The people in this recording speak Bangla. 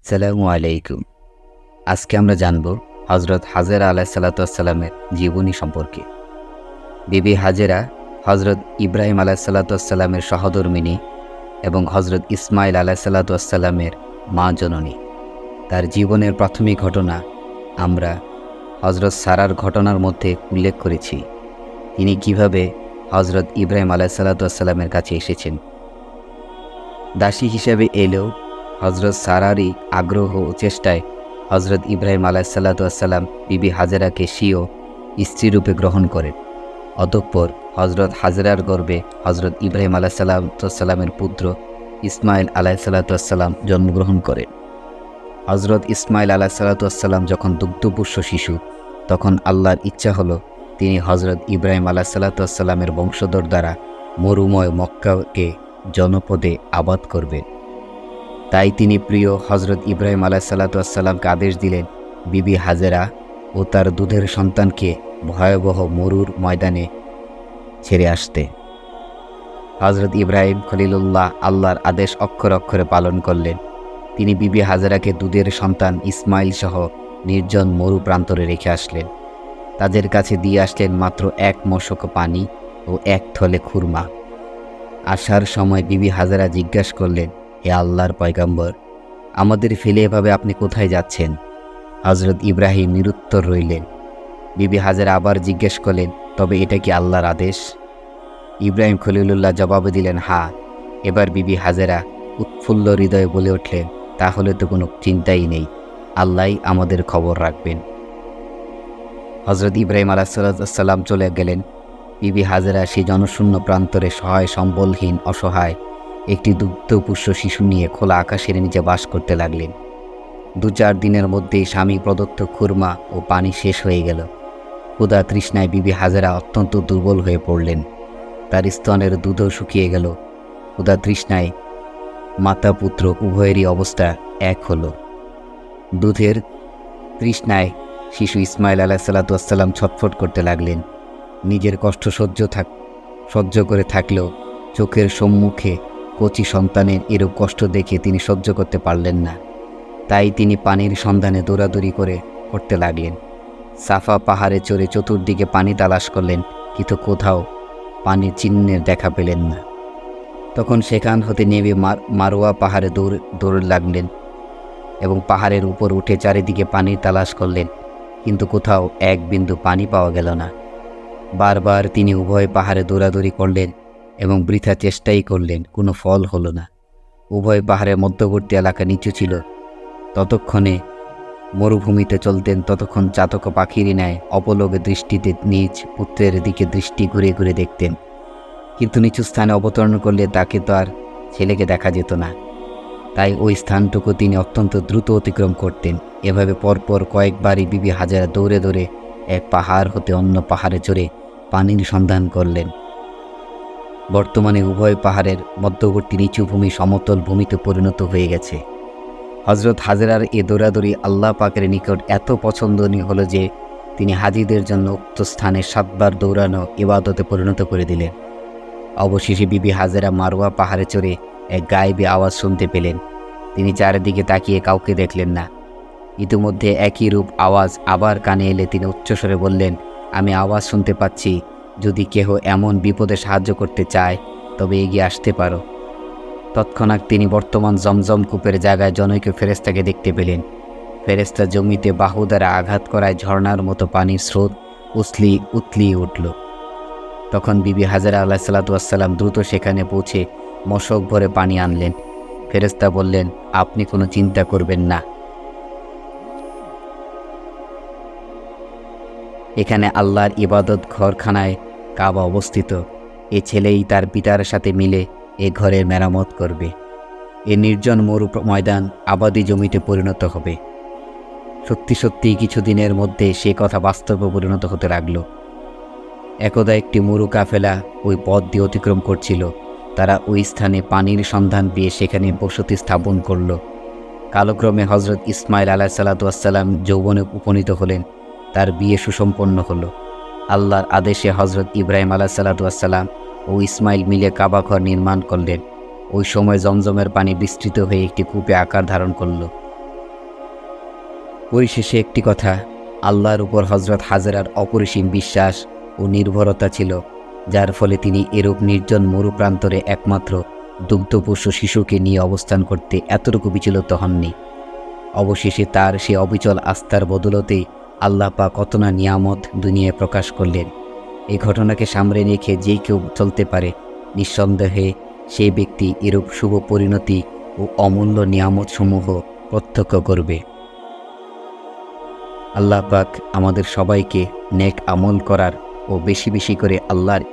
আসসালামু আলাইকুম। আজকে আমরা জানব হজরত হাজেরা আলাইসাল্লাতামের জীবনী সম্পর্কে। বিবি হাজেরা হজরত ইব্রাহিম আলাইসাল্লাতামের সহধর্মিনী এবং হজরত ইসমাইল আলাইসাল্লাতামের মা জননী। তার জীবনের প্রাথমিক ঘটনা আমরা হজরত সারার ঘটনার মধ্যে উল্লেখ করেছি। তিনি কিভাবে হজরত ইব্রাহিম আলাইসাল্লাতামের কাছে এসেছেন। দাসী হিসেবে এলেও হজরত সারারই আগ্রহ ও চেষ্টায় হজরত ইব্রাহিম আলাইসাল্লাতাম বিবি হাজেরাকে স্বীয় স্ত্রীরূপে গ্রহণ করেন। অতঃপর হজরত হাজেরার গর্ভে হজরত ইব্রাহিম আলাইসাল্লামের পুত্র ইসমাইল আলাইসাল্লাতাম জন্মগ্রহণ করেন। হজরত ইসমাইল আলাইসাল্লাতাম যখন দুগ্ধপুষ্য শিশু, তখন আল্লাহর ইচ্ছা হলো তিনি হজরত ইব্রাহিম আলাইসাল্লাতামের বংশধর দ্বারা মরুময় মক্কাকে জনপদে আবাদ করবেন। তাই তিনি প্রিয় হজরত ইব্রাহিম আলাইসাল্লাতামকে আদেশ দিলেন বিবি হাজেরা ও তার দুধের সন্তানকে ভয়াবহ মরুর ময়দানে ছেড়ে আসতে। হজরত ইব্রাহিম খলিলুল্লাহ আল্লাহর আদেশ অক্ষরে অক্ষরে পালন করলেন। তিনি বিবি হাজেরাকে দুধের সন্তান ইসমাইল সহ নির্জন মরু প্রান্তরে রেখে আসলেন। তাদের কাছে দিয়ে আসলেন মাত্র এক মশক পানি ও এক থলে খুরমা। আসার সময় বিবি হাজেরা জিজ্ঞাসা করলেন, হে আল্লাহর পয়গম্বর, আমাদের ফেলে এভাবে আপনি কোথায় যাচ্ছেন? হজরত ইব্রাহিম নিরুত্তর রইলেন। বিবি হাজেরা আবার জিজ্ঞেস করলেন, তবে এটা কি আল্লাহর আদেশ? ইব্রাহিম খলিলুল্লাহ জবাবে দিলেন, হ্যাঁ। এবার বিবি হাজেরা উৎফুল্ল হৃদয়ে বলে উঠলেন, তাহলে তো কোনো চিন্তাই নেই, আল্লাহই আমাদের খবর রাখবেন। হজরত ইব্রাহিম আলাইসাল্লাম চলে গেলেন। বিবি হাজেরা সেই জনশূন্য প্রান্তরে সহায় সম্বলহীন অসহায় একটি দুগ্ধপুষ্য শিশু নিয়ে খোলা আকাশের নিচে বাস করতে লাগলেন। 2-4 দিনের মধ্যেই স্বামী প্রদত্ত খুরমা ও পানি শেষ হয়ে গেল। ক্ষুধা তৃষ্ণায় বিবি হাজেরা অত্যন্ত দুর্বল হয়ে পড়লেন। তার স্তনের দুধও শুকিয়ে গেল। ক্ষুধা তৃষ্ণায় মাতা পুত্র উভয়েরই অবস্থা এক হলো। দুধের তৃষ্ণায় শিশু ইসমাইল আলাইসাল্লাতাম ছটফট করতে লাগলেন। নিজের কষ্ট সহ্য করে থাকলেও চোখের সম্মুখে কচি সন্তানের এরূপ কষ্ট দেখে তিনি সহ্য করতে পারলেন না। তাই তিনি পানির সন্ধানে দৌড়াদৌড়ি করতে লাগলেন। সাফা পাহাড়ে চড়ে চতুর্দিকে পানি তালাশ করলেন, কিন্তু কোথাও পানির চিহ্নের দেখা পেলেন না। তখন সেখান হতে নেমে মারোয়া পাহাড়ে দৌড় লাগলেন এবং পাহাড়ের উপর উঠে চারিদিকে পানির তালাশ করলেন, কিন্তু কোথাও এক বিন্দু পানি পাওয়া গেল না। বারবার তিনি উভয় পাহাড়ে দৌড়াদৌড়ি করলেন এবং বৃথা চেষ্টাই করলেন, কোনো ফল হলো না। উভয় পাহাড়ের মধ্যবর্তী এলাকা নিচু ছিল। ততক্ষণে মরুভূমিতে চলতেন, ততক্ষণ চাতক পাখিরই ন্যায় অপলকে দৃষ্টিতে নিজ পুত্রের দিকে দৃষ্টি ঘুরে ঘুরে দেখতেন। কিন্তু নিচু স্থানে অবতরণ করলে তাকে তো আর ছেলেকে দেখা যেত না। তাই ওই স্থানটুকু তিনি অত্যন্ত দ্রুত অতিক্রম করতেন। এভাবে পরপর কয়েকবারই বিবি হাজেরা দৌড়ে দৌড়ে এক পাহাড় হতে অন্য পাহাড়ে চড়ে পানির সন্ধান করলেন। বর্তমানে উভয় পাহাড়ের মধ্যবর্তী নিচু ভূমি সমতল ভূমিতে পরিণত হয়ে গেছে। হজরত হাজেরার এ দৌড়াদৌড়ি আল্লাহ পাকের নিকট এত পছন্দনীয় হলো যে তিনি হাজিদের জন্য উক্ত স্থানে 7 বার দৌড়ানো ইবাদতে পরিণত করে দিলেন। অবশেষে বিবি হাজেরা মারোয়া পাহাড়ে চড়ে এক গায়েবী আওয়াজ শুনতে পেলেন। তিনি চারিদিকে তাকিয়ে কাউকে দেখলেন না। ইতিমধ্যে একই রূপ আওয়াজ আবার কানে এলে তিনি উচ্চস্বরে বললেন, আমি আওয়াজ শুনতে পাচ্ছি, যদি কেহ এমন বিপদে সাহায্য করতে চায় তবে এগিয়ে আসতে পারো। তৎক্ষণাৎ তিনি বর্তমান জমজম কূপের জায়গায় জনৈক ফেরেশতাকে দেখতে পেলেন। ফেরেশতা জমিতে বাহু দ্বারা আঘাত করায় ঝর্ণার মতো পানির স্রোত উতলিয়ে উঠল। তখন বিবি হাজেরা আলাইসাল্লাতাম দ্রুত সেখানে পৌঁছে মশক ভরে পানি আনলেন। ফেরেশতা বললেন, আপনি কোনো চিন্তা করবেন না, এখানে আল্লাহর ইবাদত ঘরখানায় কাবা অবস্থিত। এ ছেলেই তার পিতার সাথে মিলে এ ঘরের মেরামত করবে। এ নির্জন মরু ময়দান আবাদি জমিতে পরিণত হবে। সত্যি সত্যি কিছুদিনের মধ্যে সে কথা বাস্তবে পরিণত হতে লাগল। একদা একটি মরু কাফেলা ওই পথ দিয়ে অতিক্রম করছিল। তারা ওই স্থানে পানির সন্ধান পেয়ে সেখানে বসতি স্থাপন করল। কালক্রমে হজরত ইসমাইল আলাইসাল্লাতাম যৌবনে উপনীত হলেন। তার বিয়ে সুসম্পন্ন হল। আল্লাহর আদেশে হজরত ইব্রাহিম আলাইসাল্লাতাম ও ইসমাইল মিলে কাবা ঘর নির্মাণ করলেন। ওই সময় জমজমের পানি বিস্তৃত হয়ে একটি কূপে আকার ধারণ করল। পরিশেষে একটি কথা, আল্লাহর উপর হজরত হাজেরার অপরিসীম বিশ্বাস ও নির্ভরতা ছিল, যার ফলে তিনি এরূপ নির্জন মরুপ্রান্তরে একমাত্র দুগ্ধপোষ্য শিশুকে নিয়ে অবস্থান করতে এতটুকু বিচলিত হননি। অবশেষে তার সে অবিচল আস্থার বদলতেই আল্লাহ পাক কত না নিয়ামত দুনিয়ায় প্রকাশ করলেন। এই ঘটনাকে সামনে রেখে যে কেউ চলতে পারে, নিঃসন্দেহে সেই ব্যক্তি এরূপ শুভ পরিণতি ও অমূল্য নিয়ামতসমূহ প্রত্যক্ষ করবে। আল্লাহ পাক আমাদের সবাইকে নেক আমল করার ও বেশি বেশি করে আল্লাহর